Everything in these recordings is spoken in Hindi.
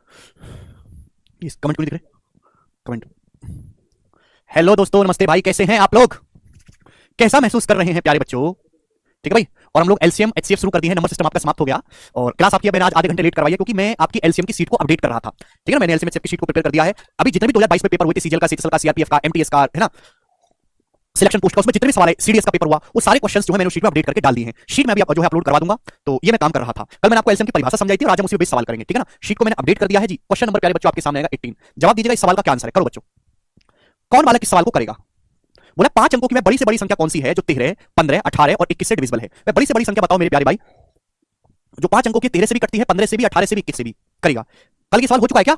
प्लीज कमेंट क्यों नहीं दिख रहे? कमेंट। हेलो दोस्तों, नमस्ते भाई, कैसे हैं आप लोग? कैसा महसूस कर रहे हैं प्यारे बच्चों? ठीक है भाई। और हम लोग एलसीएम एचसीएफ शुरू कर दिए हैं। नंबर सिस्टम आपका समाप्त हो गया और क्लास आपकी मैंने आज आधे घंटे लेट करवाई है क्योंकि मैं आपकी एलसीएम की सीट को अपडेट कर रहा था। ठीक है ना, मैंने एलसीएम एचसीएफ की सीट को प्रिपेयर कर दिया है। अभी जितने भी 2022 में पेपर हुए थे, सीजीएल का, सीटीएसएल का, सीआरपीएफ का, एमटीएस का, है ना, सिलेक्शन पोस्ट का, उसमें जितने भी सवाल है, सीडीएस का पेपर हुआ, वो सारे क्वेश्चंस जो है मैंने शीट में अपडेट करके डाल दिए हैं। शीट में भी आप जो है अपलोड करवा दूंगा। तो ये मैं काम कर रहा था। कल मैंने आपको एलसीएम की परिभाषा समझाई थी और आज हम उसी पे सवाल करेंगे। ठीक है ना, शीट को मैंने अपडेट कर दिया है जी। क्वेश्चन नंबर प्यारे बच्चों आपके सामने आएगा 18। जवाब दीजिएगा इस सवाल का क्या आंसर है। करो बच्चों, कौन वाला किस सवाल को करेगा? बोला 5 अंकों की मैं बड़ी से बड़ी संख्या कौन सी है जो 13, 15, 18 और 21 से डिविजिबल है? मैं बड़ी से बड़ी संख्या बताओ मेरे प्यारे भाई, जो 5 अंकों की 13 से भी कटती है, 15 से भी, 18 से भी, 21 से भी। करेगा? कल ये सवाल हो चुका है क्या?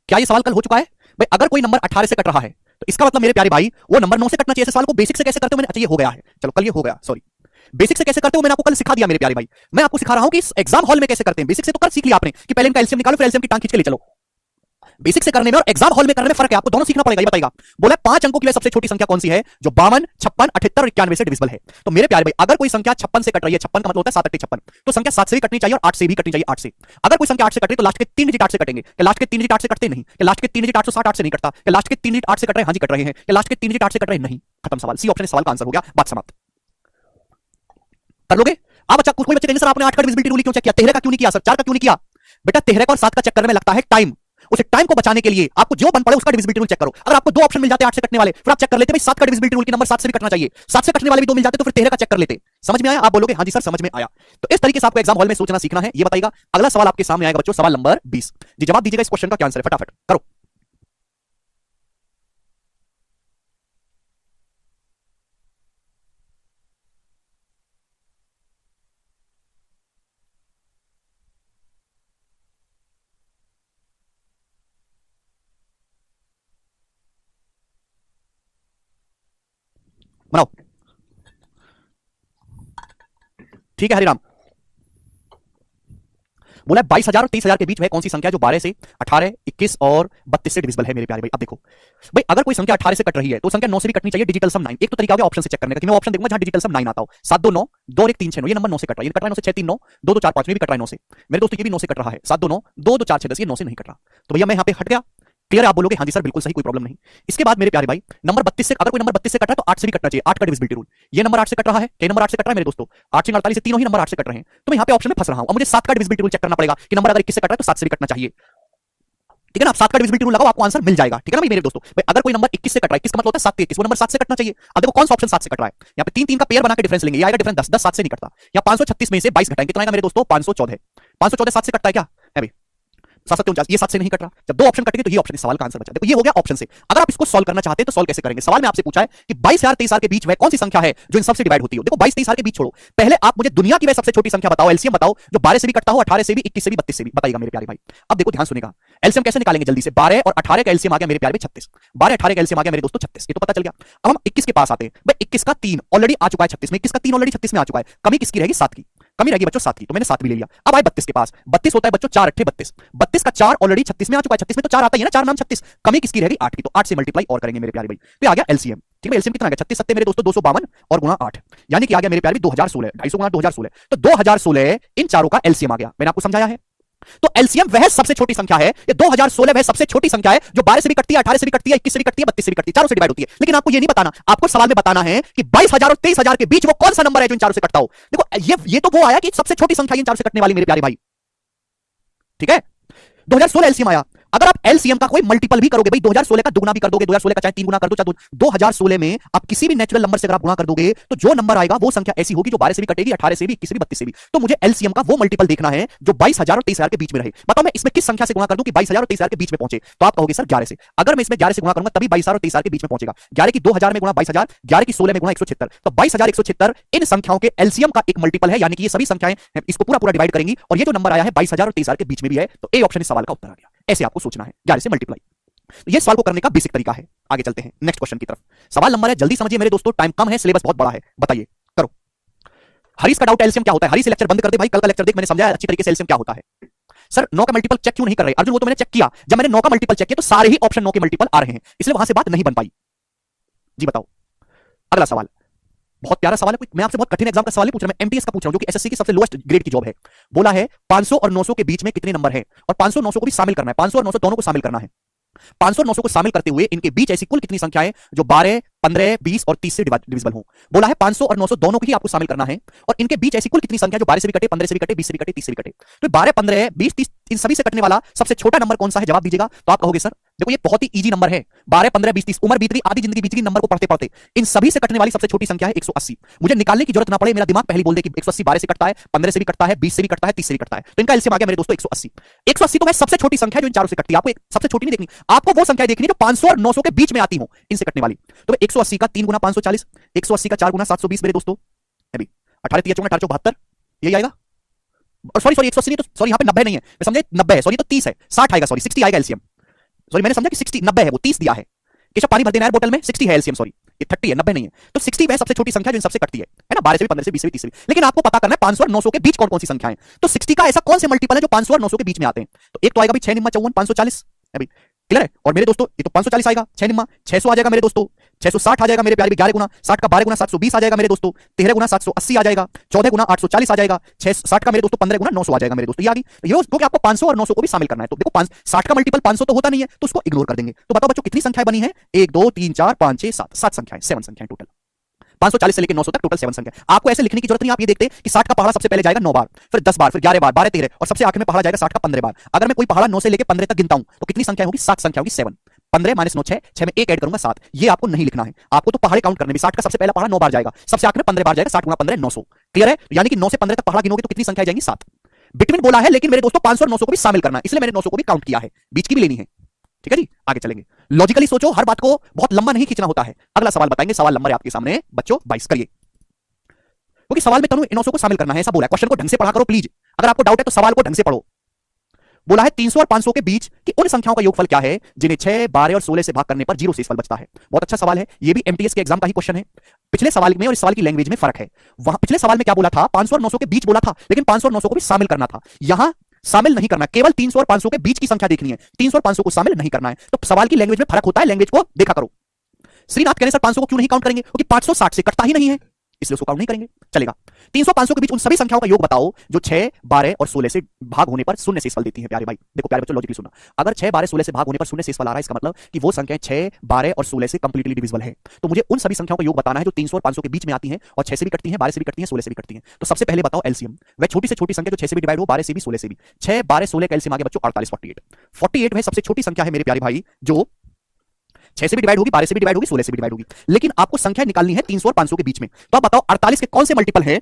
क्या ये सवाल कल हो चुका है? भाई अगर कोई नंबर 18 से कट रहा है तो इसका मतलब मेरे प्यारे भाई वो नंबर 9 से कटना चाहिए। ऐसे सवाल को बेसिक से कैसे करते हो मैंने, अच्छा ये हो गया है, चलो कल ये हो गया, सॉरी। बेसिक से कैसे करते हो मैंने आपको कल सिखा दिया मेरे प्यारे भाई। मैं आपको सिखा रहा हूं कि इस एग्जाम हॉल में कैसे करते हैं। बेसिक से तो कल सीख लिया आपने कि पहले इनका एलसीएम निकालो, फिर एलसीएम की टांग खींच के ले चलो। बेसिक से करने में और एग्जाम हॉल में करने में फर्क है, आपको दोनों सीखना पड़ेगा। ये बताएगा, बोला 5 अंकों की सबसे छोटी संख्या कौन सी है जो 52, 56, 78 और 91 से डिविजिबल है? तो मेरे प्यारे भाई अगर कोई संख्या 56 से कट रही है, 56 का मतलब होता है 7 8 56, तो संख्या 7 से भी कटनी चाहिए और 8 से भी कटनी चाहिए, 8 से। अगर कोई संख्या 8 से कट रही है तो लास्ट के 3 डिजिट 8 से कटेंगे। क्या लास्ट के 3 डिजिट 8 से कटते नहीं? क्या लास्ट के 3 डिजिट 860 8 से नहीं कटता? क्या लास्ट के 3 डिजिट 8 से कट रहे हैं? हाँ जी कट रहे हैं। क्या लास्ट के 3 डिजिट 8 से कट रहे हैं? नहीं। खत्म सवाल। सी ऑप्शन इस सवाल का आंसर हो गया, बात समाप्त। कर लोगे आप? अच्छा, कोई बच्चे कहेंगे सर आपने 8 का डिविजिबिलिटी रूल क्यों चेक किया, 13 का क्यों नहीं किया सर, 4 का क्यों नहीं किया? बेटा 13 का और 7 का चेक करने में लगता है टाइम। उस टाइम को बचाने के लिए आपको जो बन पड़े उसका डिविजिबिलिटी रूल चेक करो। अगर आपको दो ऑप्शन मिल जाते 8 से कटने वाले, फिर आप चेक कर लेते भाई 7 का डिविजिबिलिटी रूल की नंबर 7 से भी कटना चाहिए। 7 से कटने वाले भी दो मिल जाते तो फिर 13 का चेक कर लेते। समझ में आया? आप बोलोगे हाँ जी सर समझ में आया। तो इस तरीके से आपको एग्जाम हॉल में सोचना सीखना है। ये बताइएगा, अगला सवाल आपके सामने आएगा बच्चों, सवाल नंबर 20 जी। जवाब दीजिएगा इस क्वेश्चन का क्या आंसर है, फटाफट करो। बनाओ। ठीक है हरिराम। बोला 22,000 और 30,000 के बीच में कौन सी संख्या जो 12 से 18, 21 और 32 से डिविजिबल है मेरे प्यारे भाई? अब देखो भाई, अगर कोई संख्या 18 से कट रही है तो संख्या 9 से भी कटनी चाहिए, डिजिटल सम 9। एक तो तरीका होगा ऑप्शन से चेक करने का कि मैं ऑप्शन देखूंगा जहां डिजिटल सम 9 आता हो। 7 2 9, 2 और 1 3 6 9, ये नंबर 9 से कट रहा है। ये कट रहा है 9 से, 6 3 9, 2 2 4 5 में भी कट रहा है 9 से। मेरे दोस्तों ये भी 9 से कट रहा है, 7 2 9, 2 2 4 6 10, ये 9 से नहीं कट रहा। तो भैया मैं यहां पे हट गया। क्लियर है? आप बोलोगे हाँ जी सर बिल्कुल सही, कोई प्रॉब्लम नहीं। इसके बाद मेरे प्यारे भाई नंबर 32 से, अगर कोई नंबर 32 से कट रहा है तो 8 से भी कटना चाहिए, 8 का डिविजिबिलिटी रूल। ये नंबर 8 से कट रहा है, क्या नंबर 8 से कट रहा है मेरे दोस्तों? 8 से 48 से तीनों ही नंबर 8 से कट रहे हैं। तो मैं यहाँ पे ऑप्शन में फंस रहा हूं। अब मुझे 7 का डिविजिबिलिटी रूल चेक करना पड़ेगा कि नंबर अगर 21 से कट रहा है तो 7 से भी कटना चाहिए। ठीक है ना? आप 7 का डिविजिबिलिटी रूल लगाओ, आपको आंसर मिल जाएगा। ठीक है ना भाई मेरे दोस्तों? भाई अगर कोई नंबर 21 से कट रहा है, 21 का मतलब होता है 7 21, वो नंबर 7 से कटना चाहिए। अब देखो कौन सा ऑप्शन 7 से कट रहा है। यहाँ पे 3 3 का पेयर बना के डिफरेंस लेंगे, ये आएगा डिफरेंस 10 10 7 से नहीं कटता। यहाँ 536 में से 22 घटाएंगे, कितना आएगा मेरे दोस्तों? 514। 514 7 से कटता है क्या है भाई? 7 7 49, ये 7 से नहीं कट रहा। जब दो ऑप्शन कटेंगे तो ये ऑप्शन इस सवाल का आंसर बचा। देखो ये हो गया ऑप्शन से। अगर आप इसको सॉल्व करना चाहते हैं तो सॉल्व कैसे करेंगे? सवाल में आपसे पूछा है कि 22,000 23,000 के बीच में कौन सी संख्या है जो इन सबसे डिवाइड होती है। देखो 22 23,000 के बीच छोड़ो, पहले आप मुझे दुनिया की वह सबसे छोटी संख्या बताओ, एलसीएम बताओ, जो 12 से भी कटता हो, 18 से भी, 21 से भी, 32 से भी। बताइएगा मेरे प्यारे भाई। अब देखो ध्यान सुनेगा, एलसीएम कैसे निकालेंगे जल्दी से। 12 और 18 का एलसीएम आ गया मेरे प्यारे भाई 36। 12 18 का एलसीएम आ गया मेरे दोस्तों 36, ये तो पता चल गया। अब हम 21 के पास आते हैं। भाई 21 का 3 ऑलरेडी आ चुका है 36 में, 21 का 3 ऑलरेडी 36 में आ चुका है। कमी किसकी रहेगी? 7 की। कमी रहेगी बच्चों 7 की, तो मैंने 7 भी ले लिया। अब आए 32 के पास। 32 होता है बच्चों 4 8 32। 32 का 4 ऑलरेडी 36 में आ चुका है, 36 में तो 4 आता ही है ना, 4 नाम 36। कमी किसकी रहेगी? 8 की, तो 8 से मल्टीप्लाई और करेंगे मेरे प्यारे भाई। तो आ गया एलसीएम। ठीक है, एलसीएम कितना आ गया? 36 सत्ते मेरे दोस्तों 252 और गुणा 8, यानी कि आ गया मेरे प्यारे 2016। 250 गुणा 2016, तो 2016 इन चारों का एलसीएम आ गया। मैंने आपको समझाया है। तो एलसीएम वह सबसे छोटी संख्या है, ये 2016 वह सबसे छोटी संख्या है जो 12 से भी कटती है, 18 से भी कटती है, 21 से भी कटती है, 32 से भी कटती है, चारों से डिवाइड होती है। लेकिन आपको ये नहीं बताना, आपको सवाल में बताना है कि 22,000 और 23,000 के बीच वो कौन सा नंबर है जो इन चारों से कटता हो। देखो ये तो वो आया कि सबसे छोटी संख्या इन चारों से कटने वाली मेरे प्यारे भाई। ठीक है, 2016 एलसीएम आया। अगर आप एलसीएम का कोई मल्टीपल भी करोगे भाई, 2016 का दुगना भी कर दोगे, 2016 का चाहे 3 गुना कर दो, चाहे 2016 में आप किसी भी नेचुरल नंबर से अगर आप गुणा कर दोगे तो जो नंबर आएगा वो संख्या ऐसी होगी जो 12 से भी कटेगी, 18 से भी, 21 से भी, 32 से भी। तो मुझे एलसीएम का वो मल्टीपल देखना है जो 22,000 और 23,000 के बीच में रहे। बताओ मैं इसमें किस संख्या से गुणा कर दूं कि 22,000 और 23,000 के बीच में पहुंचे? तो आप कहोगे सर 11 से। अगर मैं इसमें 11 से गुणा करूंगा तभी 22,000 और 23,000 के बीच में पहुंचेगा। 11 की 2000 में गुणा 22,000, 11 की 16 में गुणा 176, तो 22,176 इन संख्याओं के एलसीएम का एक मल्टीपल है, यानी कि ये सभी संख्याएं इसको पूरा पूरा डिवाइड करेंगी और ये जो नंबर आया है 22,000 और 23,000 के बीच में भी है। तो ए ऑप्शन इस सवाल का उत्तर आ गया। ऐसे आपको सोचना है 11 से मल्टीप्लाई। तो ये सवाल को करने का बेसिक तरीका है। आगे चलते हैं नेक्स्ट क्वेश्चन की तरफ। सवाल नंबर है, जल्दी समझिए मेरे दोस्तों, टाइम कम है, सिलेबस बहुत बड़ा है। बताइए, करो। हरीश का डाउट एलसीएम क्या होता है? हरीश से लेक्चर बंद कर दे भाई, कल का लेक्चर देख, मैंने समझाया अच्छी तरीके से एलसीएम क्या होता है। सर 9 का मल्टीपल चेक क्यों नहीं कर रहे? अर्जुन वो तो मैंने चेक किया, जब मैंने 9 का मल्टीपल चेक किया तो सारे ही ऑप्शन 9 के मल्टीपल आ रहे हैं, इसलिए वहां से बात नहीं बन पाई। जी बताओ, अगला सवाल। बहुत प्यारा सवाल है, मैं आपसे बहुत कठिन एग्जाम का सवाल नहीं पूछ रहा, मैं एमटीएस का पूछ रहा हूं जो कि एसएससी की सबसे लोएस्ट ग्रेड की जॉब है। बोला है 500 और 900 के बीच में कितने नंबर है, और 500 900 को भी शामिल करना है, 500 और 900 दोनों को शामिल करना है। 500 और 900 को शामिल करते हुए इनके बीच ऐसी कुल कितनी संख्याएं जो 12, 15, 20 और 30 से डिविजिबल हो। बोला है 500 और 900 दोनों को ही आपको शामिल करना है, और इनके बीच ऐसी कुल कितनी संख्या जो 12 से भी कटे, 15 से भी कटे, 20 से भी कटे, 30 से भी कटे। तो 12, 15, 20, 30 इन सभी से कटने वाला सबसे छोटा नंबर कौन सा है, जवाब दीजिएगा। तो आप कहोगे सर देखो ये बहुत ही इजी नंबर है, 12, 15, 20, 30 उम्र बीत गई, आधी जिंदगी बीत गई नंबर को पढ़ते पढ़ते। इन सभी से कटने वाली सबसे छोटी संख्या है 180। मुझे निकालने की जरूरत ना पड़े, मेरा दिमाग पहले बोल दे कि 180 12 से कटता है, 15 से भी कटता है, 20 से भी कटता है, 30 से भी कटता है। तो इनका एलसीएम आ गया मेरे दोस्तों 180। 180 तो वह सबसे छोटी संख्या जो इन चारों से कटती है। आपको सबसे छोटी नहीं देखनी, आपको वो संख्या देखनी जो 500 और 900 के बीच में आती हो इनसे कटने वाली। तो 180 का 3 गुना 540, 180 का 4 गुना 720 मेरे दोस्तों, अभी 18 3 4 1872 यही आएगा। और सॉरी 180 नहीं, तो सॉरी यहां पे 90 नहीं है, मैं समझे 90 है, सॉरी तो 30 है, 60 आएगा, सॉरी 60 आएगा एलसीएम। सॉरी मैंने समझा कि 60 90 है, वो 30 दिया है। केशव पानी भर देना है बोतल में, 60 है एलसीएम, सॉरी ये 30 है, 90 नहीं है। तो 60 वह सबसे छोटी संख्या जो इन सबसे कटती है ना, 12 से भी, 15 से, 20 से भी, 30 से भी। लेकिन आपको पता करना है 500 और 900 के बीच कौन कौन सी संख्याएं। तो 60 का ऐसा कौन से मल्टीपल है जो 500 और 900 के बीच में आते हैं। तो एक तो आएगा भाई 6 निम्मा 54 540 अभी क्लियर है। और मेरे दोस्तों ये तो 540 आएगा, 6 निम्मा 600 आ जाएगा मेरे दोस्तों, 660 आ जाएगा मेरे प्यारे, 11 गुना 60 का 12 गुना 720 आ जाएगा मेरे दोस्तों, 13 गुना 780 आ जाएगा, 14 गुना 840 आ जाएगा, 60 का मेरे दोस्तों 15 गुना 900 आ जाएगा मेरे दोस्तों। ये आ गई। तो ये क्योंकि आपको 500 और 900 को भी शामिल करना है। तो देखो 60 का मल्टीपल 500 तो होता नहीं है, तो उसको इग्नोर कर देंगे। तो बताओ बच्चों कितनी संख्याएं बनी है, 1 2 3 4 5 6 7 7 संख्याएं, 7 संख्याएं टोटल। 540 से लेकर 900 तक टोटल 7 संख्या। आपको ऐसे लिखने की जरूरत नहीं, आप ये देखते कि 60 का पहाड़ा सबसे पहले जाएगा 9 बार, फिर 10 बार, फिर 11 बार, 12 13 और सबसे आखिर में पहाड़ा जाएगा 60 का 15 बार। अगर मैं कोई पहाड़ा 9 से लेकर 15 तक गिनता हूं तो कितनी संख्या होगी, 7 संख्या होगी, 7। 15 माइनस 9 6, 6 में 1 ऐड करूंगा 7। ये आपको नहीं लिखना है, आपको तो पहाड़े काउंट करने में। 60 का सबसे पहला पहाड़ा 9 बार जाएगा, सबसे आखिर में 15 बार जाएगा, 60 गुना 15 900। क्लियर है। यानी कि 9 से 15 तक पहाड़ा गिनोगे तो कितनी संख्या जाएंगी, 7। बिटवीन बोला है, लेकिन मेरे दोस्तों 500 और 900 को भी शामिल करना है, इसलिए मैंने 900 को भी काउंट किया है, बीच की भी लेनी है। ठीक है जी, आगे चलेंगे। लॉजिकली सोचो, हर बात को बहुत लंबा नहीं खींचना होता है। अगला सवाल बताएंगे, सवाल नंबर है आपके सामने बच्चों 22, करिए। क्योंकि सवाल में तनु इन 900 को शामिल करना है ऐसा बोला है। क्वेश्चन को ढंग से पढ़ा करो प्लीज, अगर आपको डाउट है तो सवाल को ढंग से पढ़ो। बोला है 300 और 500 के बीच की उन संख्याओं का योगफल क्या है जिन्हें 6, 12 और 16 से भाग करने पर 0 शेषफल बचता है। बहुत अच्छा सवाल है, ये भी एमटीएस के एग्जाम का ही क्वेश्चन है। पिछले सवाल में और इस सवाल की लैंग्वेज में फर्क है। वहां पिछले सवाल में क्या बोला था, 500 और 900 के बीच बोला था, लेकिन 500 और 900 को भी शामिल करना था। यहां शामिल नहीं करना, केवल 300 और 500 के बीच की संख्या देखनी है, 300 और 500 को शामिल नहीं करना है। तो सवाल की लैंग्वेज में फर्क होता है, लैंग्वेज को देखा करो। श्रीनाथ कह रहे सर 500 को क्यों नहीं काउंट करेंगे, क्योंकि 560 से कटता ही नहीं है, इसलिए उसको काउंट नहीं करेंगे। चलेगा। 300 500 के बीच उन सभी संख्याओं का योग बताओ जो 6, 12 और 16 से भाग होने पर शून्य शेषफल देती है। प्यारे भाई देखो, प्यारे बच्चों लॉजिकली सुनना, अगर 6, 12, 16 से भाग होने पर शून्य शेषफल आ रहा है, इसका मतलब कि वो संख्या 6, 12 और 16 से कंप्लीटली डिविजिबल है। तो मुझे उन सभी संख्याओं का योग बताना है जो 300 और 500 के बीच में आती हैं और 6 से भी कटती हैं, 12 से भी कटती हैं, 16 से भी कटती हैं। तो सबसे पहले बताओ एलसीएम, वह छोटी से छोटी संख्या जो 6 से भी डिवाइड हो, 12 से भी, 16 से भी। 6, 12, 16 का एलसीएम आ गया बच्चों 48, 48। 48 वह सबसे छोटी संख्या है मेरे प्यारे भाई जो 6 से भी डिवाइड होगी, 12 से भी डिवाइड होगी, 16 से भी डिवाइड होगी। लेकिन आपको संख्या निकालनी है 300 और 500 के बीच में। तो आप बताओ 48 के कौन से मल्टीपल है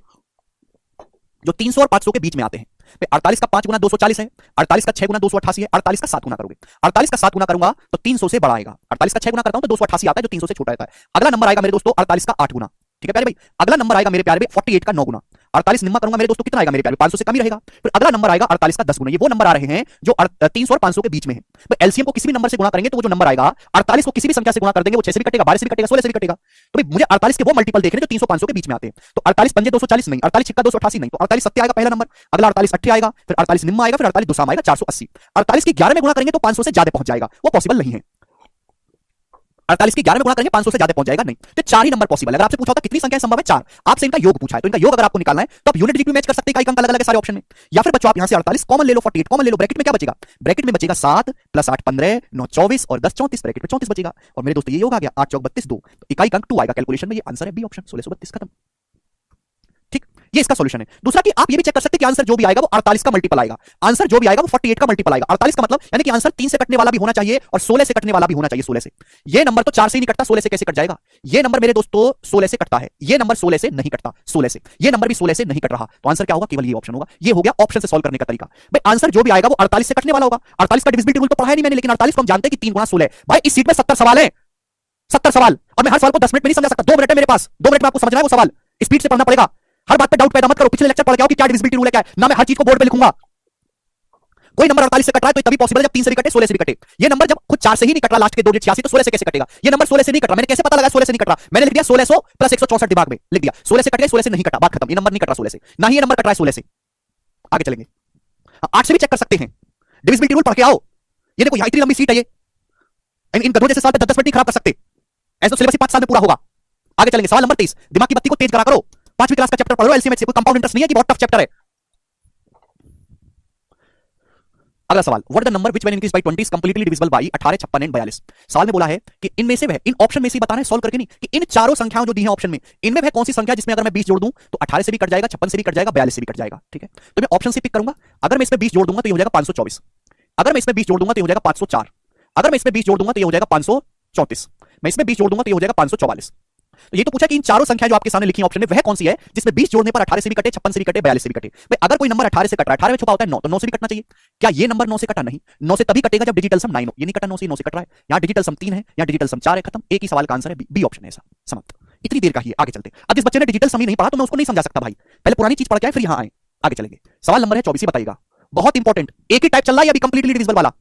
जो 300 और 500 के बीच में आते हैं। 48 का 5 गुना 240 है, 48 का 6 गुना 288 है, 48 का 7 गुना करोगे, 48 का 7 गुना करूंगा तो 300 से बड़ा आएगा। 48 का 6 गुना करता हूं तो 288 आता है जो 300 से छोटा आता है। अगला नंबर आएगा मेरे दोस्तों 48 का 8 गुना। ठीक है प्यारे भाई। अगला नंबर आएगा मेरे प्यारे भाई 48 का 9 गुना। 48 निम्मा करूंगा मेरे दोस्तों कितना आएगा मेरे प्यारे, 500 से कम ही रहेगा। फिर अगला नंबर आएगा 48 का 10 गुना। ये वो नंबर आ रहे हैं जो 300 और 500 के बीच में है। तो एलसीएम को किसी भी नंबर से गुणा करेंगे तो वो जो नंबर आएगा 48 को किसी भी संख्या से गुणा कर देंगे, वो 6 से भी कटेगा, 12 से भी कटेगा, 16 से भी कटेगा। तो भाई मुझे 48 के वो मल्टीपल देखने जो 300 500 के बीच में आते हैं। तो 48 पंजे 240 नहीं, 48 छिक्का 288 नहीं, तो 48 सत्य आएगा पहला नंबर। अगला 48 अट्ठे आएगा, फिर 48 निम्मा आएगा, फिर 48 दुसाम आएगा 480। 48 की 11 में गुणा करेंगे तो 500 से ज्यादा पहुंच जाएगा, वो पॉसिबल नहीं है। 48 की 11 में गुणा करेंगे 500 से ज्यादा पहुंच जाएगा नहीं, तो 4 ही नंबर पॉसिबल है। अगर आपसे पूछा होता कितनी संख्या संभव है, 4, आपसे इनका योग पूछा है, तो इनका योग अगर आपको निकालना है तो आप यूनिट डिजिट में मैच कर सकते हैं, कई अंक अलग अलग है सारे ऑप्शन में। या फिर बच्चों आप यहां से 48 कॉमन ले लो, 48 कॉमन ले लो, ब्रैकेट में क्या बचेगा, ब्रैकेट में बचेगा 7 + 8 15 9 24 और 10 34, ब्रैकेट में 34 बचेगा। और मेरे दोस्तों ये योग आ गया 8 चौक 32 2, तो इकाई अंक 2 आएगा कैलकुलेशन में। ये आंसर है बी ऑप्शन 1632, खत्म। ठीक, ये इसका सॉल्यूशन है। दूसरा कि आप ये भी चेक कर सकते हैं कि आंसर जो भी आएगा वो 48 का मल्टीपल आएगा, आंसर जो भी आएगा वो 48 का मल्टीपल आएगा। 48 का मतलब यानी कि आंसर 3 से कटने वाला भी होना चाहिए और 16 से कटने वाला भी होना चाहिए। 16 से ये नंबर तो 4 से ही नहीं कटता, 16 से कैसे कट जाएगा। ये नंबर मेरे दोस्तों 16 से कटता है, ये नंबर 16 से नहीं कटता, 16 से ये नंबर भी 16 से नहीं कट रहा। तो आंसर क्या होगा, केवल ये ऑप्शन होगा। ये हो गया ऑप्शन से सॉल्व करने का तरीका। भाई आंसर जो भी आएगा वो 48 से कटने वाला होगा। 48 का डिविजिबिलिटी रूल तो पढ़ा नहीं मैंने, लेकिन 48 को हम जानते हैं कि 3 गुना 16। भाई इस सीट में 70 सवाल है, 70 सवाल, और मैं हर सवाल को 10 मिनट में नहीं समझा सकता। 2 मिनट है मेरे पास, 2 मिनट में आपको समझना है वो सवाल, स्पीड से पढ़ना पड़ेगा। हर बात पे डाउट पैदा मत करो, पिछले लेक्चर पढ़ के आओ कि क्या डिविजिबिलिटी रूल है क्या है ना। मैं हर चीज को बोर्ड पे लिखूंगा। कोई नंबर 48 से कट रहा है तो तभी पॉसिबल है जब 3 से भी कटे, 16 से भी कटे। ये नंबर जब खुद 4 से ही नहीं कट रहा, लास्ट के 2 डिजिट 86, तो 16 से कैसे कटेगा। ये नंबर 16 से नहीं कट रहा, मैंने कैसे पता लगा 16 से नहीं कट रहा, मैंने लिख दिया 1600 + 164 दिमाग में लिख दिया, 16 से कट गए, 16 से नहीं कटा, बात खत्म। ये नंबर नहीं कट रहा 16 से, ना ही ये नंबर कट रहा है 16 से। आगे चलेंगे, 8 से भी चेक कर सकते हैं, डिविजिबिलिटी रूल पढ़ के आओ। ये देखो इतनी लंबी सीट है, ये इन गधों जैसे साल पे 10 मिनट नहीं खराब कर सकते, ऐसा सिलेबस ही 5 साल में पूरा होगा। आगे चलेंगे सवाल नंबर 30। दिमाग की बत्ती को तेज करा करो, 5वीं क्लास का चैप्टर पढ़ लो एलसीएम से, कोई कंपाउंड इंटरेस्ट नहीं है कि बहुत टफ चैप्टर है। अगला सवाल, what the number which when increase by 20 is completely divisible by 18, 56 and 42। सवाल में बोला है कि इनमें से वह, इन ऑप्शन में से बताना है, सॉल्व करके नहीं, कि इन चारों संख्याओं जो दी हैं ऑप्शन में, इनमें वह कौन सी संख्या जिसमें अगर मैं 20 जोड़ दूं तो 18 से भी कट जाएगा, 56 से भी कट जाएगा, 42 से भी कट जाएगा। ठीक है, तो मैं ऑप्शन से पिक करूंगा। अगर मैं इसमें 20 जोड़ दूंगा तो ये हो जाएगा 524, अगर मैं इसमें 20 जोड़ दूंगा तो ये हो जाएगा 504, अगर मैं इसमें 20 जोड़ दूंगा तो ये हो जाएगा 534, मैं इसमें 20 जोड़ दूंगा तो ये हो जाएगा 544। तो ये तो पूछा कि इन चारों संख्या जो आपके सामने लिखी है ऑप्शन में वह कौन सी है जिसमें 20 जोड़ने पर 18 से भी कटे, 56 से भी कटे, 42 से भी कटे। भाई अगर कोई नंबर 18 से कट रहा है, 18 में छुपा होता है 9, तो 9 से भी कटना चाहिए। क्या ये नंबर 9 से कटा? नहीं, 9 से तभी कटेगा जब डिजिटल सम 9 हो। ये नहीं कटा, 9 से कट रहा है। यहां डिजिटल सम 3 है, यहां डिजिटल सम 4 है, खत्म। एक ही सवाल का आंसर है बी ऑप्शन है, ऐसा समाप्त। इतनी देर का ही है, आगे चलते। अब जिस बच्चे ने डिजिटल सम ही नहीं पढ़ा तो मैं उसको नहीं समझा सकता भाई, पहले पुरानी चीज पढ़ के आए फिर यहां आए। आगे चलेंगे, सवाल नंबर है 24, बताइएगा, बहुत इंपॉर्टेंट। एक ही टाइप चल रहा है अभी कंप्लीटली डिविजिबल वाला।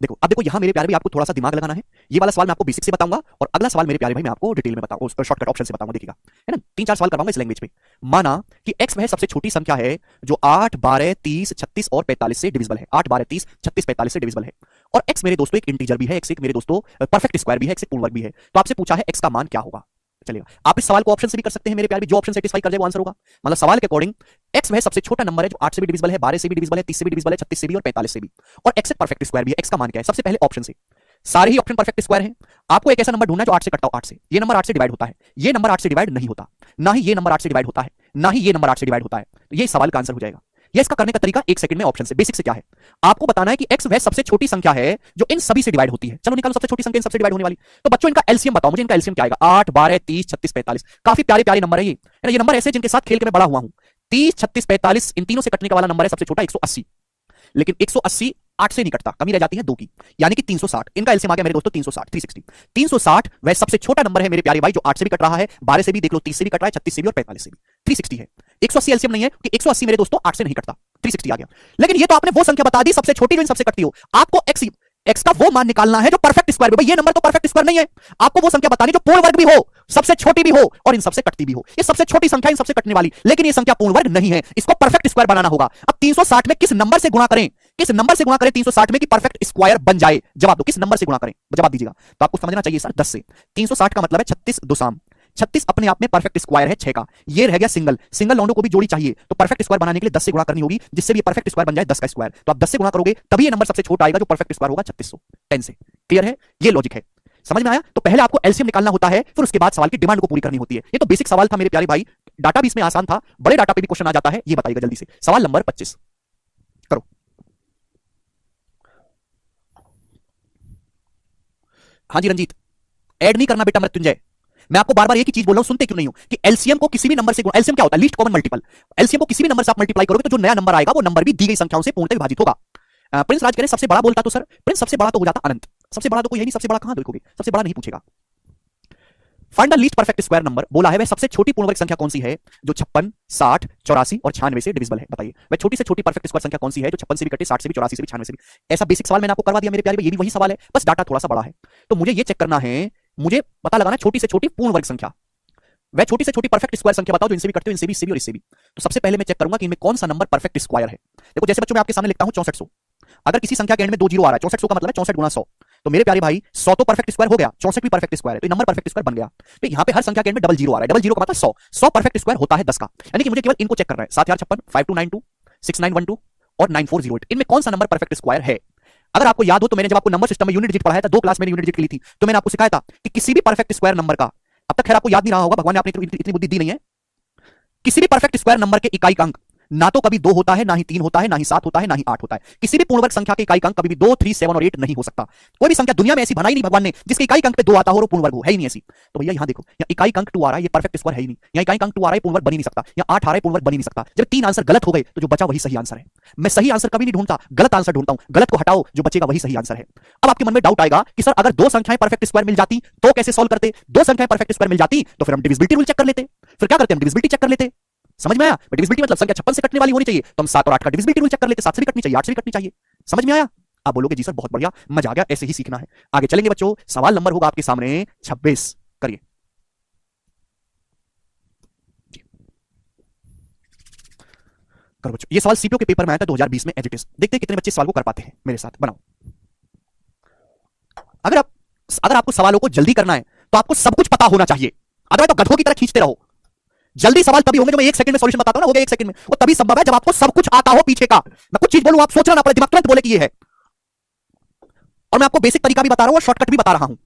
देखो अब देखो यहां मेरे प्यारे भाई आपको थोड़ा सा दिमाग लगाना है। ये वाला सवाल मैं आपको बेसिक से बताऊंगा और अगला सवाल मेरे प्यारे भाई मैं आपको डिटेल में बताऊंगा, उसका शॉर्टकट ऑप्शन से बताऊंगा, देखिएगा, है ना। 3-4 सवाल करवाऊंगा इस लैंग्वेज पे। माना कि x वह सबसे छोटी संख्या है जो 8, 12, 30, 36 और 45 से डिविजिबल है। 8, 12, 30, 36, 45 से डिविजिबल है। और x मेरे दोस्तों एक इंटीजर भी है, x एक मेरे दोस्तों परफेक्ट स्क्वायर भी है, x एक पूर्ण वर्ग भी है। तो आपसे पूछा है x का मान क्या होगा। चलेगा, आप इस सवाल को ऑप्शन से भी कर सकते हैं मेरे प्यारे, जो ऑप्शन सेटिस्फाई कर जाए वो आंसर होगा। मतलब सवाल के अकॉर्डिंग x वह सबसे छोटा नंबर है जो 8 से भी डिविजिबल है, 12 से भी डिविजिबल है, 30 से भी डिविजिबल है, 36 से भी और 45 से भी। और x एक परफेक्ट स्क्वायर भी है। x का मान क्या है? सबसे पहले ऑप्शन से सारे ही ऑप्शन परफेक्ट स्क्वायर हैं। आपको एक ऐसा नंबर ढूंढना है जो 8 से कटता हो, 8 से। ये नंबर 8 से डिवाइड होता है, ये नंबर 8 से डिवाइड नहीं होता, ना ही ये नंबर 8 से डिवाइड होता है, ना ही ये नंबर 8 से डिवाइड होता है। तो ये सवाल का आंसर हो जाएगा। ये इसका करने का तरीका 1 सेकंड में ऑप्शन से। बेसिक से क्या है, आपको बताना है कि x वह सबसे छोटी संख्या है जो इन सभी से डिवाइड होती है। चलो निकालो सबसे छोटी संख्या इन सबसे डिवाइड होने वाली। तो बच्चों इनका एलसीएम बताओ मुझे, इनका एलसीएम क्या आएगा? 8, 12, 30, 36, 45। काफी प्यारे प्यारे नंबर है ये नंबर ऐसे जिनके साथ खेल के मैं बड़ा हुआ हूं। 30, 36, 45 इन तीनों से कटने का वाला नंबर है सबसे छोटा 180। लेकिन 180 8 से नहीं कटता, कमी रह जाती है 2 की, यानी कि 360। इनका एलसीएम आ गया मेरे दोस्तों 360, 360। 360 वह सबसे छोटा नंबर है मेरे प्यारे भाई जो 8 से भी कट रहा है, 12 से भी देख लो, 30 से भी कट रहा है, 36 से भी और 45 से भी। 360 है। 180 एलसीएम नहीं है कि 180 मेरे दोस्तों 8 से नहीं कटता, 360 आ गया। लेकिन ये तो आपने वो संख्या बता दी सबसे छोटी जो इन सबसे कटती हो। आपको एक्स का वो मान निकालना है जो परफेक्ट स्क्वायर भी। भाई ये नंबर तो परफेक्ट स्क्वायर नहीं है, आपको वो संख्या बतानी जो पूर्ण वर्ग भी हो, सबसे छोटी भी हो और इन सबसे कटती भी हो। ये सबसे छोटी संख्या इन सबसे कटने वाली, लेकिन ये संख्या पूर्ण वर्ग नहीं है, इसको परफेक्ट स्क्वायर बनाना होगा। अब 360 में किस नंबर से गुणा करें, किस नंबर से गुणा करें 360 में कि परफेक्ट स्क्वायर बन जाए? जवाब दो, किस नंबर से गुणा करें, जवाब दीजिएगा। तो आपको समझना चाहिए सर 10 से। 360 का मतलब है 36 दुसाम, 36 अपने आप में परफेक्ट स्क्वायर है 6 का। ये रह गया सिंगल, सिंगल लॉन्डो को भी जोड़ी चाहिए, तो परफेक्ट स्क्वायर बनाने के लिए 10 से गुणा करनी होगी, जिससे भी परफेक्ट स्क्वायर बन जाए 10 का स्क्वायर। तो आप 10 से गुणा करोगे तभी ये नंबर सबसे छोटा आएगा जो परफेक्ट स्क्वायर होगा 3600, 10 से। क्लियर है? ये लॉजिक है, समझ में आया? तो पहले आपको एलसीएम निकालना होता है, फिर उसके बाद सवाल की डिमांड को पूरी करनी होती है। ये तो बेसिक सवाल था मेरे प्यारे भाई, डाटा भी इसमें आसान था, बड़े डाटा पे भी क्वेश्चन आ जाता है। ये बताइएगा जल्दी से, सवाल नंबर 25 करो। हाँ जी रंजीत, ऐड नहीं करना बेटा मृत्युंजय। मैं आपको बार बार एक ही चीज बोल रहा हूं, सुनते क्यों नहीं हो? कि एलसीएम को किसी भी नंबर से, एलसीएम क्या होता है? Least common multiple. एलसीएम को किसी भी नंबर से आप मल्टीप्लाई करोगे तो जो नया नंबर आएगा वो नंबर भी दी गई संख्याओं से पूर्णतः विभाजित होगा। प्रिंस राज कह रहे सबसे बड़ा बोलता तो सर, प्रिंस सबसे बड़ा तो हो जाता अनंत। सबसे बड़ा तो कोई है नहीं, सबसे बड़ा कहां देखोगे? सबसे बड़ा नहीं पूछेगा। Find the least perfect square number बोला है, वह सबसे छोटी पूर्ण वर्ग संख्या कौन सी है जो 56, 60, 84 और 96 से डिविजिबल है? बताइए वह छोटी से छोटी परफेक्ट स्क्वायर संख्या कौन सी है जो 56 से भी कटे, 60 से भी, 84 से भी, 96 से भी। ऐसा बेसिक सवाल मैंने आपको करवा दिया मेरे प्यारे, ये भी वही सवाल है, बस डाटा थोड़ा सा बड़ा है। तो मुझे ये चेक करना है, मुझे पता लगाना छोटी से छोटी पूर्ण वर्ग संख्या, वह छोटी से छोटी परफेक्ट स्क्वायर संख्या बताओ जो इनसे भी कटते हो, इनसे भी, इससे भी और इससे भी। तो सबसे पहले मैं चेक करूंगा कि इनमें कौन सा नंबर परफेक्ट स्क्वायर है। देखो जैसे बच्चों मैं आपके सामने लिखता हूं 6400। अगर किसी संख्या के एंड में 2 जीरो आ रहा है, 6400 का मतलब है 64 गुना 100। तो मेरे प्यारे भाई 100 तो परफेक्ट स्क्वायर हो गया, 64 भी परफेक्ट स्क्वायर है, तो नंबर परफेक्ट स्क्वायर बन गया। तो यहां पे हर संख्या के एंड में डबल जीरो आ रहा है, डबल जीरो का मतलब 100, 100 परफेक्ट स्क्वायर होता है 10 का। यानी कि मुझे केवल इनको चेक करना है, 7056, 5292, 6912 और 9408। इनमें कौन सा नंबर परफेक्ट स्क्वायर है? अगर आपको याद हो तो मैंने जब आपको नंबर सिस्टम में यूनिट डिजिट पढ़ाया था, 2 क्लास में यूनिट डिजिट ली थी, तो मैंने आपको सिखाया था कि किसी भी परफेक्ट स्क्वायर नंबर का, अब तक खैर आपको याद नहीं रहा होगा, भगवान ने आपने इतनी बुद्धि दी नहीं है, किसी भी परफेक्ट स्क्वायर नंबर के इकाई अंक ना तो कभी 2 होता है, ना ही 3 होता है, ना ही 7 होता है, ना ही 8 होता है। किसी भी पूर्ण वर्ग संख्या के इकाई अंक कभी भी 2, 3, 7 और 8 नहीं हो सकता। कोई भी संख्या दुनिया में ऐसी बनाई नहीं भगवान ने जिसके इकाई अंक पे 2 आता हो और पूर्ण वर्ग हो, है ही नहीं ऐसी। तो भैया यहां देखो, यहां इकाई अंक 2 आ रहा है, ये परफेक्ट स्क्वायर है ही नहीं। यहां इकाई अंक 2 आ रहा है, पूर्ण वर्ग बन ही नहीं सकता। यहां 8 आ रहा है, पूर्ण वर्ग बन ही नहीं सकता। जब 3 आंसर गलत हो गए तो जो बचा वही सही आंसर है। मैं सही आंसर कभी नहीं ढूंढता, गलत आंसर ढूंढता हूं। गलत को हटाओ, जो बचेगा वही सही आंसर है। अब आपके मन में डाउट आएगा कि सर अगर 2 संख्याएं परफेक्ट स्क्वायर मिल जाती तो कैसे सॉल्व करते? 2 संख्याएं परफेक्ट स्क्वायर मिल जाती तो फिर हम डिविजिबिलिटी रूल चेक कर लेते। फिर क्या करते? हम डिविजिबिलिटी चेक कर लेते। समझ में आया? डिविजिबिलिटी मतलब संख्या 56 से कटने वाली होनी चाहिए, तो हम 7 और 8 का डिविजिबिलिटी रूल चेक कर लेते। 7 से भी कटनी चाहिए, 8 से भी कटनी चाहिए। समझ में आया? आप बोलोगे जी सर बहुत बढ़िया, मजा आ गया, ऐसे ही सीखना है। आगे चलेंगे बच्चों, सवाल नंबर होगा आपके सामने 26, करिए। करो बच्चों, ये सवाल सीपीओ के पेपर में आया था 2020 में एज इट इज। देखते हैं कितने बच्चे सवाल को कर पाते हैं मेरे साथ। बनाओ। अगर आप अगर आपको सवालों को जल्दी करना है तो आपको सब कुछ पता होना चाहिए, अदरवाइज तो गधों की तरह खींचते रहो। जल्दी सवाल तभी होंगे जब मैं 1 सेकंड में सॉल्यूशन बताता हूं ना, हो गया 1 सेकंड में, वो तभी संभव है जब आपको सब कुछ आता हो पीछे का। मैं कुछ चीज बोलूं आप सोचना ना पड़े, दिमाग तुरंत बोले कि ये है। और मैं आपको बेसिक तरीका भी बता रहा हूं और शॉर्टकट भी बता रहा हूं।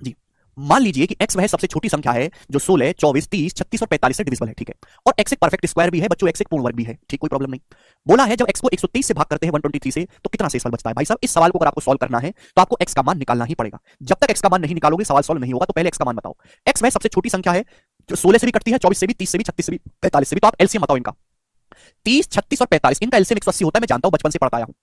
जी, मान लीजिए कि x वह सबसे छोटी संख्या है जो 16, 24, 30, 36 और 45 से डिविजिबल है, ठीक है। और x एक परफेक्ट स्क्वायर भी है बच्चों, x एक पूर्ण वर्ग भी है, ठीक, कोई प्रॉब्लम नहीं। बोला है जब x को 123 से भाग करते हैं 123 से तो कितना शेषफल बचता है। भाई साहब, इस सवाल को अगर आपको सॉल्व करना है तो आपको x का मान निकालना ही पड़ेगा। जब तक x का मान नहीं निकालोगे सवाल सॉल्व नहीं होगा। तो पहले x का मान बताओ। x वह सबसे छोटी संख्या है जो 16 से भी कटती है, 24 से भी, 30 से भी, 36 से भी, 45 से भी। तो आप एलसीएम बताओ इनका। 30, 36 और 45, इनका एलसीएम 180 होता है, मैं जानता हूं, बचपन से पढ़ता आया हूं।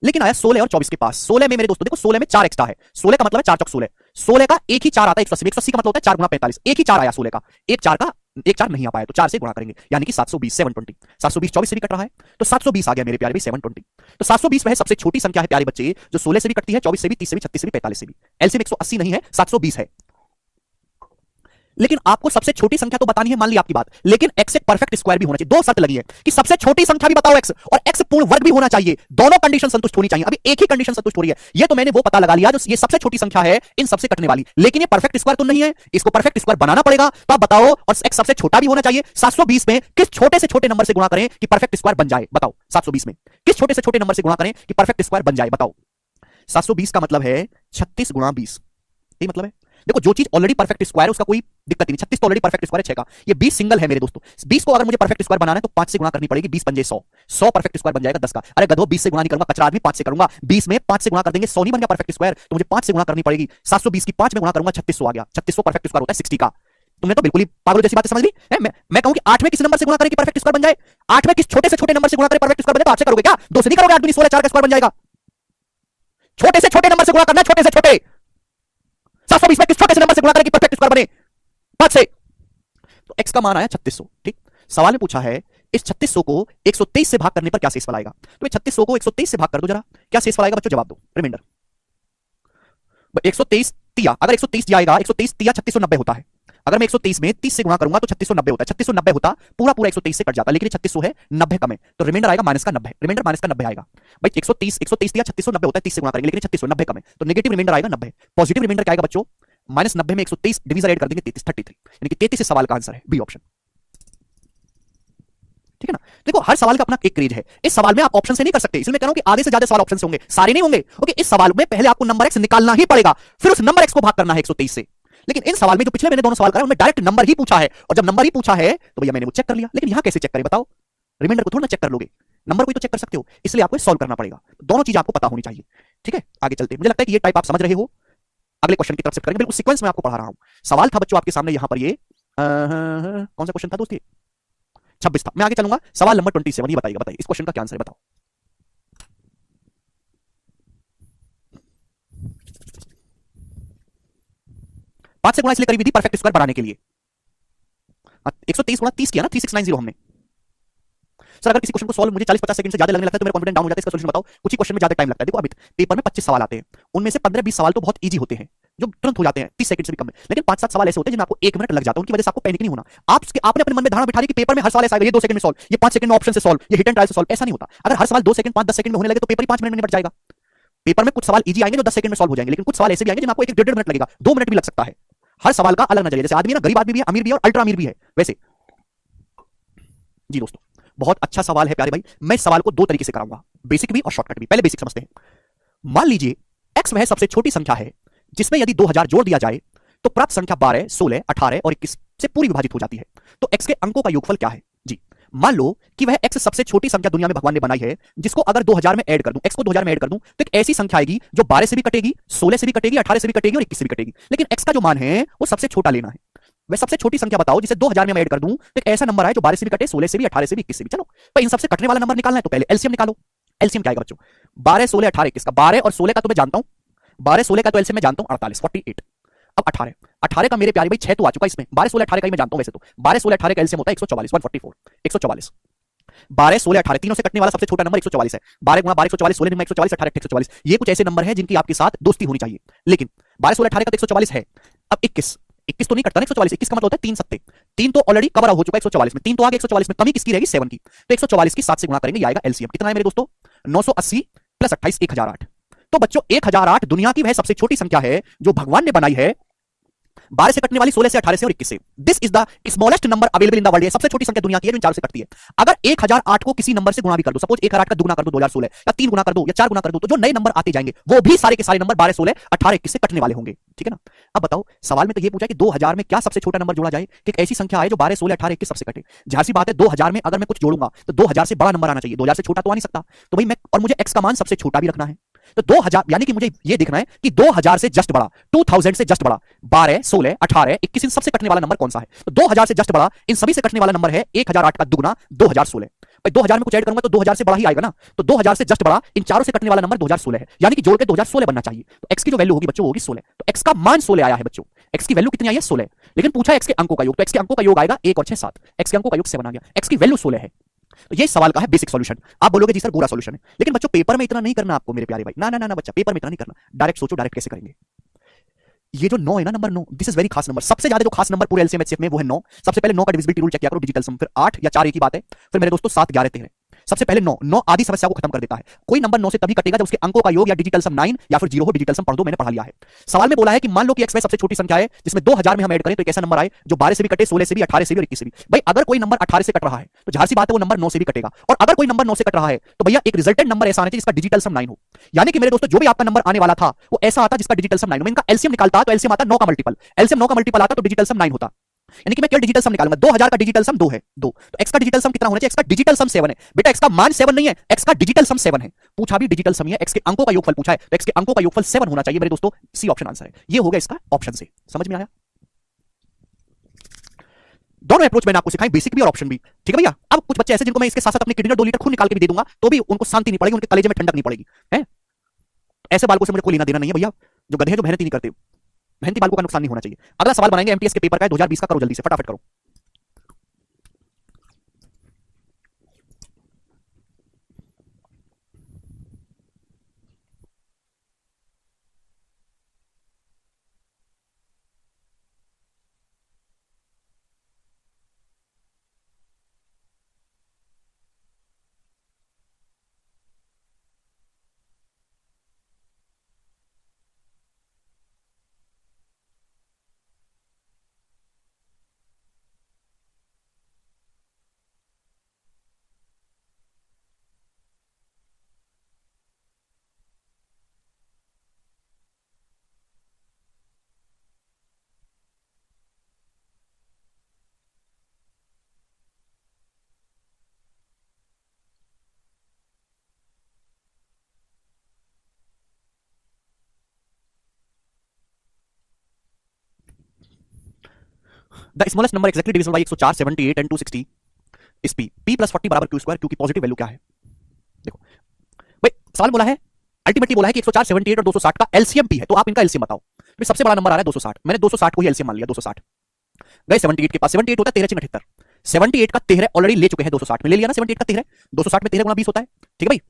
लेकिन आया 16 और 24 के पास। 16 में मेरे दोस्तों देखो, 16 में 4 एक्स्ट्रा है। 16 का मतलब है 4 चौक 16। 16 का एक ही 4 आता है 180 में। 180 का मतलब होता है 4 गुना 45। एक ही 4 आया 16 का, एक 4 का एक 4 नहीं आ पाया तो 4 से गुणा करेंगे, यानी कि 720, 720। 720 24 से भी कट रहा है तो 720 आ गया मेरे प्यारे भाई, 720। तो 720 वह सबसे छोटी संख्या है प्यारे बच्चे जो 16 से भी कटती है, 24 से भी, 30 से भी, 36 से भी, 45 से भी। एलसीएम 180 नहीं है, 720 है। लेकिन आपको सबसे छोटी संख्या तो बतानी है, मान ली आपकी बात, लेकिन x एक परफेक्ट स्क्वायर भी होना चाहिए। दो शर्त लगी है कि सबसे छोटी संख्या भी बताओ x, और x पूर्ण वर्ग भी होना चाहिए। दोनों कंडीशन संतुष्ट होनी चाहिए। अभी एक ही कंडीशन संतुष्ट हो रही है। ये तो मैंने वो पता लगा लिया जो ये सबसे छोटी संख्या है इन सबसे कटने वाली, लेकिन ये परफेक्ट स्क्वायर तो नहीं है, इसको परफेक्ट स्क्वायर बनाना पड़ेगा। तो आप बताओ, और x सबसे छोटा भी होना चाहिए। 720 में किस छोटे से छोटे नंबर से गुणा करें कि परफेक्ट स्क्वायर बन जाए, बताओ। 720 में किस छोटे से छोटे नंबर से गुणा करें कि परफेक्ट स्क्वायर बन जाए, बताओ। 720 का मतलब है 36 गुणा 20, यही मतलब है। देखो, जो चीज ऑलरेडी परफेक्ट स्क्वायर है उसका कोई दिक्कत नहीं। 36 तो ऑलरेडी परफेक्ट स्क्वायर है 6 का, ये 20 सिंगल है मेरे दोस्तों। 20 को अगर मुझे परफेक्ट स्क्वायर बनाना है तो 5 से गुणा करनी पड़ेगी। 20 पंजे 100, 100 परफेक्ट स्क्वायर बन जाएगा 10 का। अरे गधो, 20 से गुणा नहीं करूंगा, कचरा आदमी, 5 से करूंगा। 20 में 5 से गुणा कर देंगे, 100 नहीं बन गया परफेक्ट स्क्वायर, तो मुझे 5 से गुणा करनी पड़ेगी। 720 की 5 में गुणा करूंगा, 3600 आ गया। 3600 परफेक्ट स्क्वायर होता है 60 का। तुमने तो बिल्कुल ही पागल जैसी बातें समझ ली है। मैं कहूं कि 8 में किस नंबर से गुणा करें कि परफेक्ट स्क्वायर बन जाए। 8 में किस छोटे से छोटे नंबर से गुणा करें परफेक्ट स्क्वायर बन जाए, तो 8 से करोगे क्या? 2 से नहीं करोगे, 8 दूनी 16, 4 का स्क्वायर बन जाएगा। छोटे से छोटे नंबर से गुणा करना है, छोटे से छोटे। 720 में किस छोटे से नंबर से गुणा करें कि परफेक्ट स्क्वायर बने, 5 से। तो x का मान आया 3600, ठीक। सवाल में पूछा है इस 3600 को 123 से भाग करने पर क्या शेषफल आएगा। तो 3600 को 123 से भाग कर दो जरा, क्या शेषफल आएगा बच्चों, जवाब दो। रिमाइंडर 123 तिया, अगर 123 तिया आएगा, 123 तिया 3690 होता है। अगर मैं 123 में 30 से गुणा करूंगा तो 3690 होता है। 3690 होता पूरा पूरा 123 से कट जाता, लेकिन 3600 है, 90 कम है, तो रिमाइंडर आएगा माइनस का 90। रिमाइंडर माइनस का 90 आएगा भाई। 130 दिया 3690 होता है, 30 से गुणा करेंगे, लेकिन 3690 कम है, तो नेगेटिव रिमाइंडर आएगा 90। पॉजिटिव रिमाइंडर क्या आएगा बच्चों, माइनस 90 में 123 डिवीजन ऐड कर देंगे 33, यानी कि 33 इस सवाल का आंसर है, बी ऑप्शन। ठीक है ना। देखो, हर सवाल का अपना एक क्रेज है। इस सवाल में आप ऑप्शन से नहीं कर सकते, इसलिए मैं कह रहा हूं कि आधे से ज्यादा सवाल ऑप्शन से होंगे, सारे नहीं होंगे। ओके, इस सवाल में पहले आपको नंबर x निकालना ही पड़ेगा, फिर उस नंबर x को भाग करना है 123 से। लेकिन इन सवाल में जो पिछले मैंने दोनों सवाल कराए उनमें डायरेक्ट नंबर ही पूछा है, और जब नंबर ही पूछा है तो भैया मैंने वो चेक कर लिया। लेकिन यहां कैसे चेक करें बताओ, रिमाइंडर को थोड़ा ना चेक कर लोगे, नंबर को ही तो चेक कर सकते हो, इसलिए आपको सॉल्व करना पड़ेगा। दोनों चीज आपको पता होनी चाहिए। ठीक है, आगे चलते। मुझे लगता है कि ये टाइप आप समझ रहे हो। अगले क्वेश्चन की तरफ शिफ्ट करेंगे, बिल्कुल सीक्वेंस में आपको पढ़ा रहा हूं। सवाल था बच्चों आपके सामने यहां पर, ये कौन सा क्वेश्चन था दोस्त, 26 था। मैं आगे चलूंगा, सवाल नंबर 27, ये बताइएगा, बताइए इस क्वेश्चन का क्या आंसर है, बताओ। पांच से गुणा इसलिए करी हुई थी परफेक्ट स्क्वायर बनाने के लिए। 123 गुणा 30 किया ना, 3690 हमने। सर अगर किसी क्वेश्चन को सॉल्व मुझे 40-50 सेकंड से ज्यादा लगने लगता है तो मेरा कॉन्फिडेंस डाउन हो जाता है, इसका सॉल्यूशन बताओ। कुछ ही क्वेश्चन में ज्यादा टाइम लगता है। देखो अमित, पेपर में 25 सवाल आते हैं, उनमें से 15-20 सवाल तो बहुत इजी होते हैं, जो तुरंत हो जाते हैं, 30 सेकंड से भी कम में। लेकिन 5-7 सवाल ऐसे होते हैं जिनमें आपको 1 मिनट लग जाता है, उनकी वजह से आपको पैनिक नहीं होना। आपने अपने मन में धारणा बिठा ली कि पेपर में हर सवाल ऐसा आएगा, ये 2 सेकंड में सॉल्व, ये 5 सेकंड में ऑप्शन से सॉल्व, ये हिट एंड ट्रायल से सॉल्व, ऐसा नहीं होता। अगर हर सवाल 2 सेकंड 5-10 सेकंड में होने लगे तो पेपर ही 5 मिनट में निपट जाएगा। पेपर में कुछ सवाल इजी आएंगे जो 10 सेकंड में सॉल्व हो जाएंगे, लेकिन कुछ सवाल ऐसे भी आएंगे जिनमें आपको 1-1.5 मिनट लगेगा, 2 मिनट भी लग सकता है। हर सवाल का अलग नजरिया, जैसे आदमी ना गरीब आदमी भी है, अमीर भी है और अल्ट्रा अमीर भी है, वैसे। जी दोस्तों, बहुत अच्छा सवाल है प्यारे भाई। मैं इस सवाल को 2 तरीके से कराऊंगा, बेसिक भी और शॉर्टकट भी। पहले बेसिक समझते हैं। मान लीजिए x वह सबसे छोटी संख्या है जिसमें यदि 2000 जोड़ दिया जाए तो प्राप्त संख्या 12, 16, 18 और 21 से पूरी विभाजित हो जाती है। तो x के अंकों का योगफल क्या है जी। मान लो कि वह x सबसे छोटी संख्या दुनिया में भगवान ने बनाई है, जिसको अगर 2000 में ऐड कर दूं, x को 2000 में ऐड कर दूं तो एक ऐसी संख्या आएगी जो 12 से भी कटेगी, 16 से भी कटेगी, 18 से भी कटेगी और 21 से भी कटेगी। लेकिन x का जो मान है वो सबसे छोटा लेना है। वह सबसे छोटी संख्या बताओ जिसे 2000 में मैं ऐड कर दूं तो एक ऐसा नंबर आए जो 12 से भी कटे, 16 से भी, 18 से भी, 21 से भी। चलो भाई, इन सबसे कटने वाला नंबर निकालना है तो पहले एलसीएम निकालो। एलसीएम क्या आएगा बच्चों, 12, 16, 18, 21 का। 12 और 16 का तो मैं जानता हूं, 12, 16 का तो एलसीएम मैं जानता हूं 48, 48। अब 18, 18 का मेरे प्यारे भाई 6 तो आ चुका इसमें। 12, 16, 18 का ही मैं जानता हूं वैसे तो। 12, 16, 18 का एलसीएम होता है 144, 144, 144। 12, 16, 18 तीनों से कटने वाला सबसे छोटा नंबर 144 है। 12 गुणा 12 144, 16 144, 18 144। ये कुछ ऐसे नंबर है जिनकी आपके साथ दोस्ती होनी चाहिए। लेकिन 12, 16, 18 का तो 144 है। अब 21, 21 तो नहीं कटता ना 144, 21 का मतलब होता है 3 सत्ते, 3 तो ऑलरेडी कवर हो चुका है 144 में, 3 तो आगे 144 में, कमी किसकी रहेगी 7 की, तो 144 की 7 से गुणा करेंगे, ये आएगा एलसीएम कितना है मेरे दोस्तों 980 प्लस 28 1008। तो बच्चों 1008 दुनिया की वह सबसे छोटी संख्या है जो भगवान ने बनाई है 12 से कटने वाली, 16 से, 18 से और 21 से। This is the smallest number available in the world, ये सबसे छोटी संख्या दुनिया की है जो इन चारों से कटती है। अगर 1008 को किसी नंबर से गुणा भी कर दो, सपोज 1008 का दुगुना कर दो 2016 या 3 गुना कर दो या 4 गुना कर दो, तो जो नए नंबर आते जाएंगे वो भी सारे के सारे नंबर 12 16 18 21 से कटने वाले होंगे, ठीक है ना। अब बताओ सवाल में तो ये पूछा कि 2000 में क्या सबसे छोटा नंबर जोड़ा जाए कि एक ऐसी संख्या है जो 12 16 18 21 सबसे कटे। जाहिर सी बात है 2000 में अगर मैं कुछ जोड़ूंगा तो 2000 से बड़ा नंबर आना चाहिए, 2000 से छोटा तो आ नहीं सकता, तो भाई मैं और मुझे x का मान सबसे छोटा भी रखना है, तो 2000 यानी कि मुझे ये देखना है कि 2000 से जस्ट बड़ा, 2000 से जस्ट बड़ा 12 16 18 21 इन सबसे कटने वाला नंबर कौन सा है, तो 2000 से जस्ट बड़ा इन सभी से कटने वाला नंबर है 1008 का दुगुना 2016। भाई 2000 में कुछ ऐड करूंगा तो 2000 से बड़ा ही आएगा ना, तो 2000 से जस्ट बड़ा इन चारों से कटने वाला नंबर 2016 है, यानी कि जोड़ के 2016 बनना चाहिए, तो x की जो वैल्यू होगी बच्चों होगी 16, तो x का मान 16 आया है बच्चों, x की वैल्यू कितनी आई है 16, लेकिन पूछा x के अंकों का योग, तो x के अंकों का योग आएगा 1 और 6 7, x के अंकों का योग 7 आ गया, x की वैल्यू 16 है। तो ये सवाल का है बेसिक सॉल्यूशन। आप बोलोगे जी सर गोरा सॉल्यूशन है, लेकिन बच्चों पेपर में इतना नहीं करना आपको मेरे प्यारे भाई, ना ना ना ना बच्चा पेपर में इतना नहीं करना, डायरेक्ट सोचो डायरेक्ट कैसे करेंगे। ये जो 9 है ना नंबर 9, दिस इज वेरी खास नंबर, सबसे ज्यादा जो खास नंबर पूरे एलसीएम एचसीएफ में वो है 9। सबसे पहले 9 का डिविजिबिलिटी रूल चेक किया करो, डिजिटल सम, फिर 8 या 4 एक ही बात है, फिर मेरे दोस्तों 7 11 13। सबसे पहले 9, 9 आदि समस्या को खत्म कर देता है। कोई नंबर 9 से तभी कटेगा जब उसके अंकों का योग या डिजिटल सम 9 या फिर 0 हो, डिजिटल सम पढ़ दो मैंने पढ़ा लिया है। सवाल में बोला है कि मान लो कि x सबसे छोटी संख्या है जिसमें 2000 में हम ऐड करें तो एक ऐसा नंबर आए जो 12 से भी कटे, 16 से भी, 18 से भी और 21 से भी। भाई अगर कोई नंबर 18 से कट रहा है तो जाहिर सी बात है वो नंबर 9 से भी कटेगा, और अगर कोई नंबर 9 से कट रहा है तो भैया एक रिजल्टेंट नंबर ऐसा आना चाहिए जिसका डिजिटल सम 9 हो, यानी कि मेरे दोस्तों जो भी आपका नंबर आने वाला था वो ऐसा आता जिसका डिजिटल सम 9 हो। मैं इनका एलसीएम निकालता तो एलसीएम आता 9 का मल्टीपल, एलसीएम 9 का मल्टीपल आता तो डिजिटल सम 9 होता, यानी कि मैं केवल डिजिटल सम निकालूंगा। 2000 का डिजिटल सम 2 है, 2, तो x का डिजिटल सम कितना होना चाहिए, x का डिजिटल सम 7 है। बेटा x का मान 7 नहीं है, x का डिजिटल सम 7 है, पूछा भी डिजिटल सम ही है, x के अंकों का योगफल पूछा है तो x के अंकों का योगफल 7 होना चाहिए मेरे दोस्तों, सी ऑप्शन आंसर है। ये हो गया इसका ऑप्शन से, समझ में आया। दोनों अप्रोच मैंने आपको सिखाई, बेसिक भी और ऑप्शन भी, ठीक है भैया। अब कुछ बच्चे ऐसे जिनको मैं इसके साथ साथ अपने किडनी 2 लीटर खून निकाल के भी दे दूंगा तो भी उनको शांति नहीं पड़ेगी, उनके कलेजे में ठंडक नहीं पड़ेगी, है ऐसे बालकों से मुझे कोई लेना देना नहीं है भैया, जो गधे हैं जो मेहनत ही नहीं करते, मेहनती बालकों का नुकसान नहीं होना चाहिए। अगला सवाल बनाएंगे एमटीएस के पेपर का है 2020 का, करो जल्दी से फटाफट करो। The smallest number exactly divisible by 104 78 and 260 is p, p plus 40 बराबर q स्क्वायर, q की पॉजिटिव वैल्यू क्या है। देखो भाई सवाल बोला है, अल्टीमेटली बोला है कि 104 78 और 260 का एलसीएम p है, तो आप इनका एलसीएम बताओ। तो सबसे बड़ा नंबर आ रहा है 260, मैंने 260 को ही एलसीएम मान लिया, 260 गए 78 के पास, 78 होता है 13 78, 78 का 13 ऑलरेडी ले चुके हैं 260 में, ले लिया ना 78 का 13, 260 में 13 गुना 20 होता है, ठीक है भाई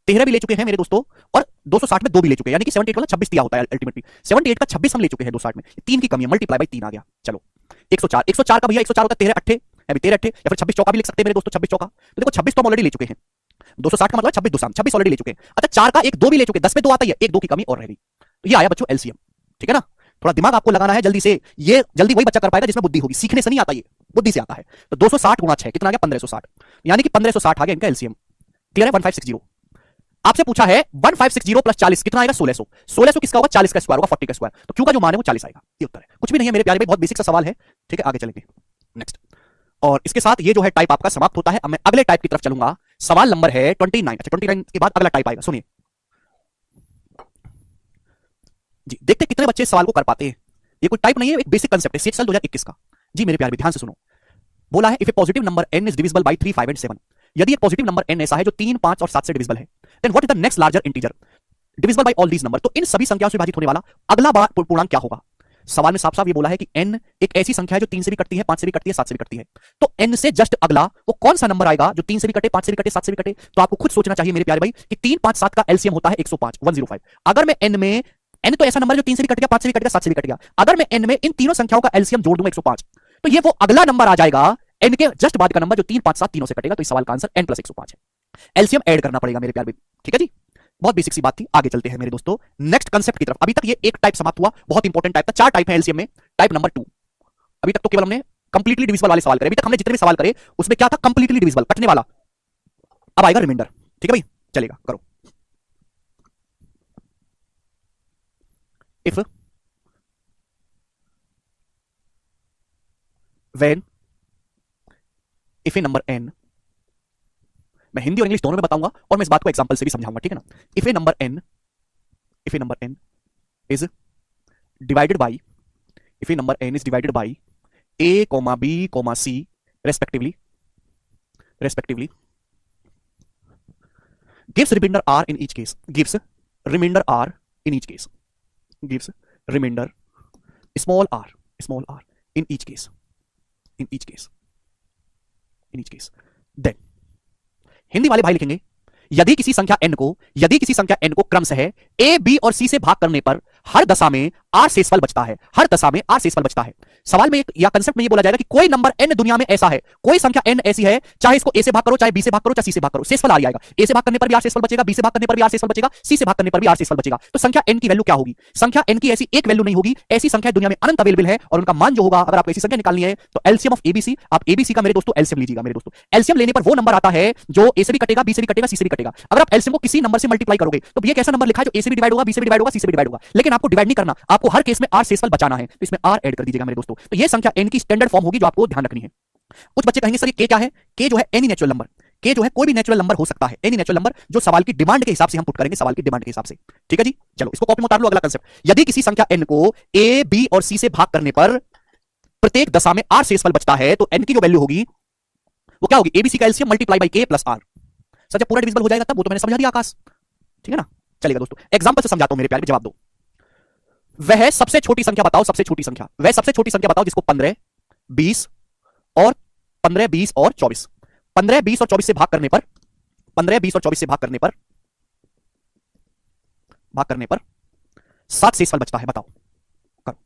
13 भी ले चुके हैं मेरे दोस्तों, और 260 में 2 भी ले चुके हैं, यानी कि 78 वाला 26 दिया होता है अल्टीमेटली, 78 का 26 हम ले चुके हैं 260 में, 3 की कमी है, मल्टीप्लाई बाय 3 आ गया। चलो 104, 104 का भैया 104 होता है 13 अट्ठे, अभी 13 अट्ठे या फिर 26 चौका भी लिख सकते हैं मेरे दोस्तों, 26 चौका, तो देखो 26 तो हम ऑलरेडी ले चुके हैं, 260 का मतलब 26 दुसाम 26 ऑलरेडी ले चुके हैं। अच्छा 4 का 1 2 भी ले चुके हैं, 10 में 2 आता है, 1 2 की कमी और रह गई, तो ये आया बच्चों एलसीएम, ठीक है ना। थोड़ा दिमाग आपको लगाना है जल्दी से, ये जल्दी वही बच्चा कर पाएगा जिसमें बुद्धि होगी, सीखने से नहीं आता, ये बुद्धि से आता है। तो 260 गुणा 6 कितना आ गया 1560, यानी कि 1560 आ गया इनका एलसीएम, क्लियर है। 1560 आपसे पूछा है 1560 प्लस 40 कितना आएगा 1600, 1600 किसका होगा 40 का स्क्वायर होगा, 40 का स्क्वायर, तो क्यू का जो मान है वो 40 आएगा, ये उत्तर है, कुछ भी नहीं है मेरे प्यारे भाई, बहुत बेसिक सा सवाल है, ठीक है। आगे चलेंगे नेक्स्ट, और इसके साथ ये जो है टाइप आपका समाप्त होता है। अब मैं अगले टाइप की तरफ चलूंगा, सवाल नंबर है 29। अच्छा 29 के बाद अगला टाइप आएगा, सुनिए जी, देखते कितने बच्चे इस सवाल को कर पाते हैं। ये कोई टाइप नहीं है, एक बेसिक कंसेप्ट है, सीएचएल 2021 का। जी मेरे प्यारे ध्यान से सुनो, बोला है if A positive number n is divisible by 3 5 and 7, यदि एक पॉजिटिव नंबर n ऐसा है जो 3 5 और 7 से डिविजिबल है, then what is the next larger integer divisible by all these number, तो इन सभी संख्याओं से विभाजित होने वाला अगला पूर्णांक क्या होगा। सवाल में साफ साफ ये बोला है कि n एक ऐसी संख्या है जो 3 से भी कटती है, 5 से भी कटती है, 7 से भी कटती है, तो n से जस्ट अगला वो कौन सा नंबर आएगा जो 3 से भी कटे, 5 से भी कटे, 7 से भी कटे। तो आपको खुद सोचना चाहिए मेरे प्यारे भाई कि 3 5 7 का एलसीएम होता है 105 105। अगर मैं n में n तो ऐसा नंबर जो 3 से भी कट गया, 5 से भी कट गया, 7 से भी कट गया। अगर मैं n में इन तीनों संख्याओं का एलसीएम जोड़ दूंगा 105, तो ये वो अगला नंबर आ जाएगा n के जस्ट बाद का नंबर जो 3 5 7 तीनों से कटेगा। तो इस सवाल का आंसर n + 105 है। एलसीएम ऐड करना पड़ेगा मेरे प्यार भाई, ठीक है जी। बहुत बेसिक सी बात थी, आगे चलते हैं मेरे दोस्तों नेक्स्ट कंसेप्ट की तरफ। अभी तक ये एक टाइप समाप्त हुआ, बहुत इंपॉर्टेंट टाइप था। 4 टाइप है एलसीएम में, टाइप नंबर 2। अभी तक तो केवल हमने कंप्लीटली डिविजिबल वाले सवाल करे। अभी तक हमने जितने भी सवाल करे उसमें क्या था, कंप्लीटली डिविजिबल, कटने वाला। अब आएगा रिमाइंडर, ठीक है भाई, चलेगा, करो। If when if A number n, मैं हिंदी और इंग्लिश दोनों में बताऊंगा और मैं इस बात को एग्जांपल से भी समझाऊंगा, ठीक है ना। If A number n is divided by, if A number n is divided by a, b, c respectively gives remainder r in each case, gives remainder r in each case, gives remainder small r in each case, then Hindi वाले भाई लिखेंगे यदि किसी संख्या n को क्रमशः a, b और c से भाग करने पर हर दशा में r शेषफल बचता है, सवाल में या कंसेप्ट में ये बोला जाएगा कि कोई नंबर n दुनिया में ऐसा है, कोई संख्या n ऐसी है, चाहे इसको a से भाग करो, चाहे b से भाग करो, चाहे c से भाग करो, शेषफल आ जाएगा। a से भाग करने पर भी r शेषफल बचेगा, b से भाग करने पर भी r शेषफल बचेगा, c से भाग करने पर भी r शेषफल बचेगा। तो संख्या n की वैल्यू क्या होगी? संख्या n की ऐसी एक वैल्यू नहीं होगी, ऐसी संख्या दुनिया में अनंत अवेलेबल है और उनका मान जो होगा, अगर आपको ऐसी संख्या निकालनी है तो एलसीएम ऑफ एबीसी, आप एबीसी का मेरे दोस्तों एलसीएम लीजिएगा। मेरे दोस्तों एलसीएम लेने पर वो नंबर आता है जो a से भी कटेगा, b से भी कटेगा, c से भी कटेगा। अगर आप एलसीएम को किसी नंबर से मल्टीप्लाई करोगे तो ये कैसा नंबर लिखा है जो a से भी डिवाइड होगा, b से भी डिवाइड होगा, c से भी डिवाइड होगा, लेकिन आपको डिवाइड नहीं करना, आपको हर केस में r शेषफल बचाना है, तो इसमें r ऐड कर दीजिएगा मेरे दोस्तों। तो ये संख्या n की स्टैंडर्ड फॉर्म होगी जो आपको ध्यान रखनी है। कुछ बच्चे कहेंगे सर ये k क्या है? k जो है एनी नेचुरल नंबर, k जो है कोई भी नेचुरल नंबर हो सकता है, एनी नेचुरल नंबर जो सवाल की डिमांड के हिसाब से हम पुट करेंगे, सवाल की डिमांड के हिसाब से, ठीक है जी। चलो इसको कॉपी में उतार लो। अगला कंसेप्ट, यदि किसी संख्या n को a, b और c से भाग करने पर प्रत्येक दशा में r शेषफल बचता है तो n की जो वैल्यू होगी वो क्या होगी? abc का LCM multiply by k plus r। Sir जब पूरा डिविजिबल हो जाएगा तब, वो तो मैंने समझा दिया आकाश, ठीक है ना। चलेगा दोस्तों, एग्जांपल से समझाता हूं मेरे प्यारे, जवाब दो। वह सबसे छोटी संख्या बताओ, सबसे छोटी संख्या, वह सबसे छोटी संख्या बताओ जिसको 15, 20 और 24 15, 20 और 24 से भाग करने पर 15, 20 और 24 से भाग करने पर 7 शेषफल बचता है, बताओ, करो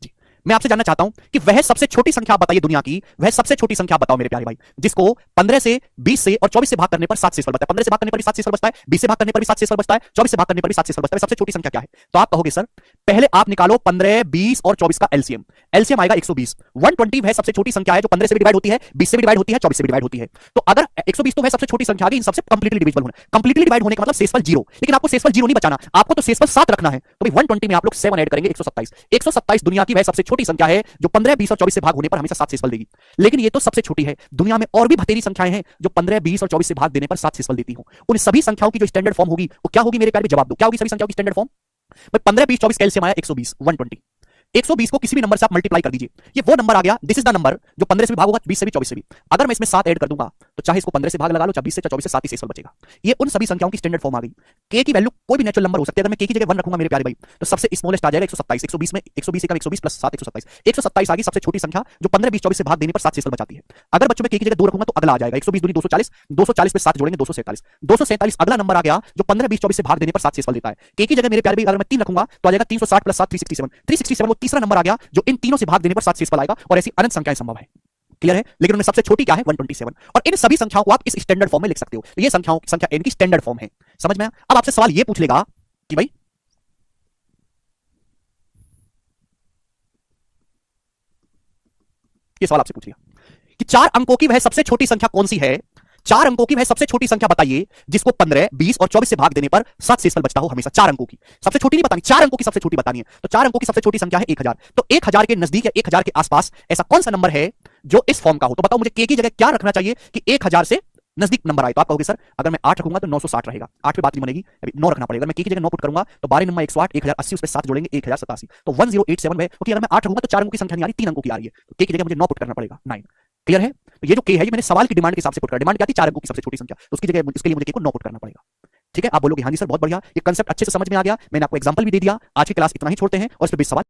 जी। मैं आपसे जानना चाहता हूं कि वह सबसे छोटी संख्या बताइए दुनिया की, वह सबसे छोटी संख्या बताओ मेरे प्यारे भाई जिसको 15 से 20 से और 24 से भाग करने पर 7 शेषफल बचता है। 15 से भाग करने पर भी 7 शेषफल बचता है, 20 से भाग करने पर भी 7 शेषफल बचता है, 24 से भाग करने पर भी 7 शेषफल बचता है। सबसे छोटी संख्या क्या है? तो आप कहोगे सर पहले आप निकालो 15, 20 और 24 का एलसीएम, एलसीएम आएगा 120। 120 वह सबसे छोटी संख्या है जो 15 से भी डिवाइड होती है, 20 से भी डिवाइड होती है, 24 से भी डिवाइड होती है। तो अगर 120 तो वह सबसे छोटी संख्या आ गई, इन सबसे कंप्लीटली डिविजिबल होना। कंप्लीटली डिवाइड होने का मतलब शेषफल 0, लेकिन आपको शेषफल 0 नहीं बचाना, आपको तो शेषफल 7 रखना है। तो भाई 120 में आप लोग 7 ऐड करेंगे, 127। 127 दुनिया की वह सबसे छोटी संख्या है जो 15, 20 और 24 से भाग होने पर हमेशा 7 शेषफल देगी। लेकिन ये तो सबसे छोटी है, दुनिया में और भी बतेरी संख्याएं हैं जो 15, 20 और 24 से भाग देने पर 7 शेषफल देती हो। उन सभी संख्याओं की जो स्टैंडर्ड फॉर्म होगी वो क्या होगी मेरे प्यारे? जवाब दो, क्या होगी सभी संख्याओं की स्टैंडर्ड फॉर्म? भाई 15, 20, 24 का एलसीएम आया 120, 120। 120 को किसी भी नंबर से आप मल्टीप्लाई कर दीजिए, ये वो नंबर आ गया, दिस इज द नंबर जो 15 से भी भाग होगा, 20 से भी, 24 से भी। अगर मैं इसमें 7 ऐड कर दूंगा तो चाहे इसको 15 से भाग लगा लो, चाहे 20 से, 24 से, 7 ही शेषफल बचेगा। ये उन सभी संख्याओं की स्टैंडर्ड फॉर्म आ गई। k की वैल्यू कोई भी नेचुरल नंबर हो सकती है, अगर मैं k की जगह 1 रखूंगा मेरे प्यारे भाई तो सबसे स्मॉलेस्ट आ जाएगा 127। 120 में 120 का 120 प्लस 7 127, 127 आ गई सबसे छोटी संख्या जो 15, 20, 24 से भाग देने पर 7 शेषफल बचाती है। अगर बच्चों में k की जगह 2 रखूंगा तो अगला आ जाएगा 120 दूनी 240, 240 पे 7 जोड़ेंगे 247, 247 अगला नंबर आ गया जो 15, 20, 24 से भाग देने पर 7 शेषफल देता है। k की जगह मेरे प्यारे भाई अगर मैं 3 रखूंगा तो आ जाएगा 360 प्लस 7 367, 367 वो तीसरा नंबर आ गया जो इन तीनों से भाग देने पर 7 शेषफल आएगा, और ऐसी अनंत संख्याएं संभव है। क्लियर है? लेकिन उनमें सबसे छोटी क्या है? 127। और इन सभी संख्याओं को आप इस स्टैंडर्ड फॉर्म में लिख सकते हो। तो ये संख्या n की स्टैंडर्ड फॉर्म है, समझ में आया? अब आपसे सवाल ये पूछ लेगा कि भाई ये सवाल आपसे पूछ लिया कि 4 अंकों की वह सबसे छोटी संख्या कौन सी है? 4 अंकों की वह सबसे छोटी संख्या बताइए जिसको 15, 20 और 24 से भाग देने पर 7 शेषफल बचता हो हमेशा। 4 अंकों की सबसे छोटी नहीं बतानी, 4 अंकों की सबसे छोटी बतानी है। तो 4 अंकों की सबसे छोटी संख्या है 1000। तो 1000 के नजदीक या 1000 के आसपास ऐसा कौन सा नंबर है जो इस फॉर्म का हो? तो बताओ मुझे k की जगह क्या रखना चाहिए कि 1000 से नजदीक नंबर आए? तो आप कहोगे सर अगर मैं 8 रखूंगा तो 960 रहेगा, 8 पे बात नहीं बनेगी, अभी 9 रखना पड़ेगा। मैं k की जगह 9 पुट करूंगा तो 12 नंबर 108, 1080 उस पे 7 जोड़ेंगे 1087, तो 1087 है। क्योंकि अगर मैं 8 रखूंगा तो 4 अंकों की संख्या नहीं आ रही, 3 अंकों की आ रही है, तो k की जगह मुझे 9 पुट करना पड़ेगा, 9। क्लियर है? तो ये जो k है ये मैंने सवाल की डिमांड के हिसाब से पुट करा। डिमांड क्या थी? 4 अंकों की सबसे छोटी संख्या, तो उसकी जगह इसके लिए मुझे k को 9 पुट करना पड़ेगा। ठीक है, आप बोलोगे हाँ जी सर बहुत बढ़िया, ये कंसेप्ट अच्छे से समझ में आ गया, मैंने आपको एग्जांपल भी दे दिया। आज की क्लास इतना ही छोड़ते हैं और इस पे 20 सवाल